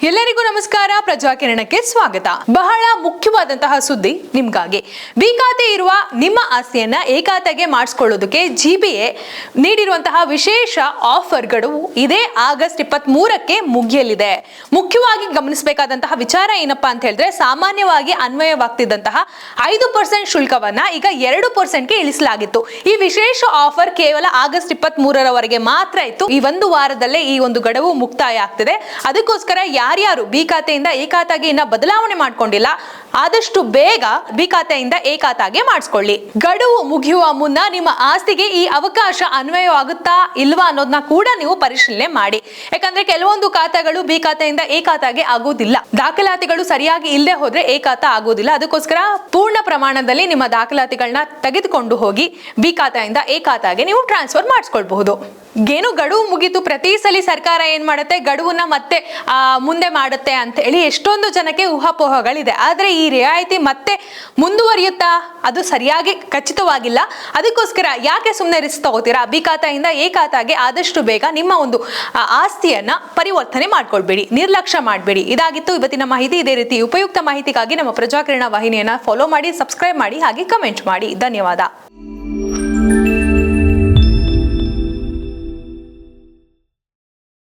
ಎಲ್ಲರಿಗೂ ನಮಸ್ಕಾರ. ಪ್ರಜಾಕಿರಣಕ್ಕೆ ಸ್ವಾಗತ. ಬಹಳ ಮುಖ್ಯವಾದಂತಹ ಸುದ್ದಿ ನಿಮ್ಗಾಗಿ. ಬಿ ಖಾತೆ ಇರುವ ನಿಮ್ಮ ಆಸ್ತಿಯನ್ನ ಎ ಖಾತೆಗೆ ಮಾಡಿಸ್ಕೊಳ್ಳೋದಕ್ಕೆ ಜಿಬಿಎ ನೀಡಿರುವಂತಹ ವಿಶೇಷ ಆಫರ್ಗಳು ಇದೇ ಆಗಸ್ಟ್ 23ಕ್ಕೆ ಮುಗಿಯಲಿದೆ. ಮುಖ್ಯವಾಗಿ ಗಮನಿಸಬೇಕಾದಂತಹ ವಿಚಾರ ಏನಪ್ಪಾ ಅಂತ ಹೇಳಿದ್ರೆ, ಸಾಮಾನ್ಯವಾಗಿ ಅನ್ವಯವಾಗ್ತಿದ್ದಂತಹ 5% ಶುಲ್ಕವನ್ನ ಈಗ 2%ಗೆ ಇಳಿಸಲಾಗಿತ್ತು. ಈ ವಿಶೇಷ ಆಫರ್ ಕೇವಲ ಆಗಸ್ಟ್ 23ರವರೆಗೆ ಮಾತ್ರ ಇತ್ತು. ಈ ಒಂದು ವಾರದಲ್ಲೇ ಈ ಒಂದು ಗಡುವು ಮುಕ್ತಾಯ ಆಗ್ತಿದೆ. ಅದಕ್ಕೋಸ್ಕರ ಯಾರ್ಯಾರು ಬಿ ಖಾತೆಯಿಂದ ಎ ಖಾತೆಗೆ ಇನ್ನ ಬದಲಾವಣೆ ಮಾಡ್ಕೊಂಡಿಲ್ಲ, ಆದಷ್ಟು ಬೇಗ ಬಿ ಖಾತೆಯಿಂದ ಎ ಖಾತೆಗೆ ಮಾಡಿಸ್ಕೊಳ್ಳಿ. ಗಡುವು ಮುಗಿಯುವ ಮುನ್ನ ನಿಮ್ಮ ಆಸ್ತಿಗೆ ಈ ಅವಕಾಶ ಅನ್ವಯವಾಗುತ್ತಾ ಇಲ್ವಾ ಅನ್ನೋದನ್ನ ಕೂಡ ನೀವು ಪರಿಶೀಲನೆ ಮಾಡಿ. ಯಾಕಂದ್ರೆ ಕೆಲವೊಂದು ಖಾತೆಗಳು ಬಿ ಖಾತೆಯಿಂದ ಎ ಖಾತೆಗೆ ಆಗೋದಿಲ್ಲ. ದಾಖಲಾತಿಗಳು ಸರಿಯಾಗಿ ಇಲ್ಲದೆ ಹೋದ್ರೆ ಎ ಖಾತೆ ಆಗೋದಿಲ್ಲ. ಅದಕ್ಕೋಸ್ಕರ ಪೂರ್ಣ ಪ್ರಮಾಣದಲ್ಲಿ ನಿಮ್ಮ ದಾಖಲಾತಿಗಳನ್ನ ತೆಗೆದುಕೊಂಡು ಹೋಗಿ ಬಿ ಖಾತೆಯಿಂದ ಎ ಖಾತೆಗೆ ನೀವು ಟ್ರಾನ್ಸ್ಫರ್ ಮಾಡಿಸ್ಕೊಳ್ಬಹುದು. ಏನು ಗಡುವು ಮುಗಿತು, ಪ್ರತಿ ಸಲ ಸರ್ಕಾರ ಏನ್ ಮಾಡುತ್ತೆ, ಗಡುವನ್ನ ಮತ್ತೆ ಮುಂದೆ ಮಾಡುತ್ತೆ ಅಂತ ಹೇಳಿ ಎಷ್ಟೊಂದು ಜನಕ್ಕೆ ಊಹಾಪೋಹಗಳಿದೆ. ಆದ್ರೆ ಈ ರಿಯಾಯಿತಿ ಮತ್ತೆ ಮುಂದುವರಿಯುತ್ತಾ, ಅದು ಸರಿಯಾಗಿ ಖಚಿತವಾಗಿಲ್ಲ. ಅದಕ್ಕೋಸ್ಕರ ಯಾಕೆ ಸುಮ್ಮನೆ ರಿಸ್ಕ್ ತಗೋತೀರಾ? ಬಿ ಖಾತೆಯಿಂದ ಎ ಖಾತೆಗೆ ಆದಷ್ಟು ಬೇಗ ನಿಮ್ಮ ಒಂದು ಆಸ್ತಿಯನ್ನ ಪರಿವರ್ತನೆ ಮಾಡ್ಕೊಳ್ಬೇಡಿ, ನಿರ್ಲಕ್ಷ್ಯ ಮಾಡಬೇಡಿ. ಇದಾಗಿತ್ತು ಇವತ್ತಿನ ಮಾಹಿತಿ. ಇದೇ ರೀತಿ ಉಪಯುಕ್ತ ಮಾಹಿತಿಗಾಗಿ ನಮ್ಮ ಪ್ರಜಾಕಿರಣ ವಾಹಿನಿಯನ್ನ ಫಾಲೋ ಮಾಡಿ, ಸಬ್ಸ್ಕ್ರೈಬ್ ಮಾಡಿ, ಹಾಗೆ ಕಮೆಂಟ್ ಮಾಡಿ. ಧನ್ಯವಾದ.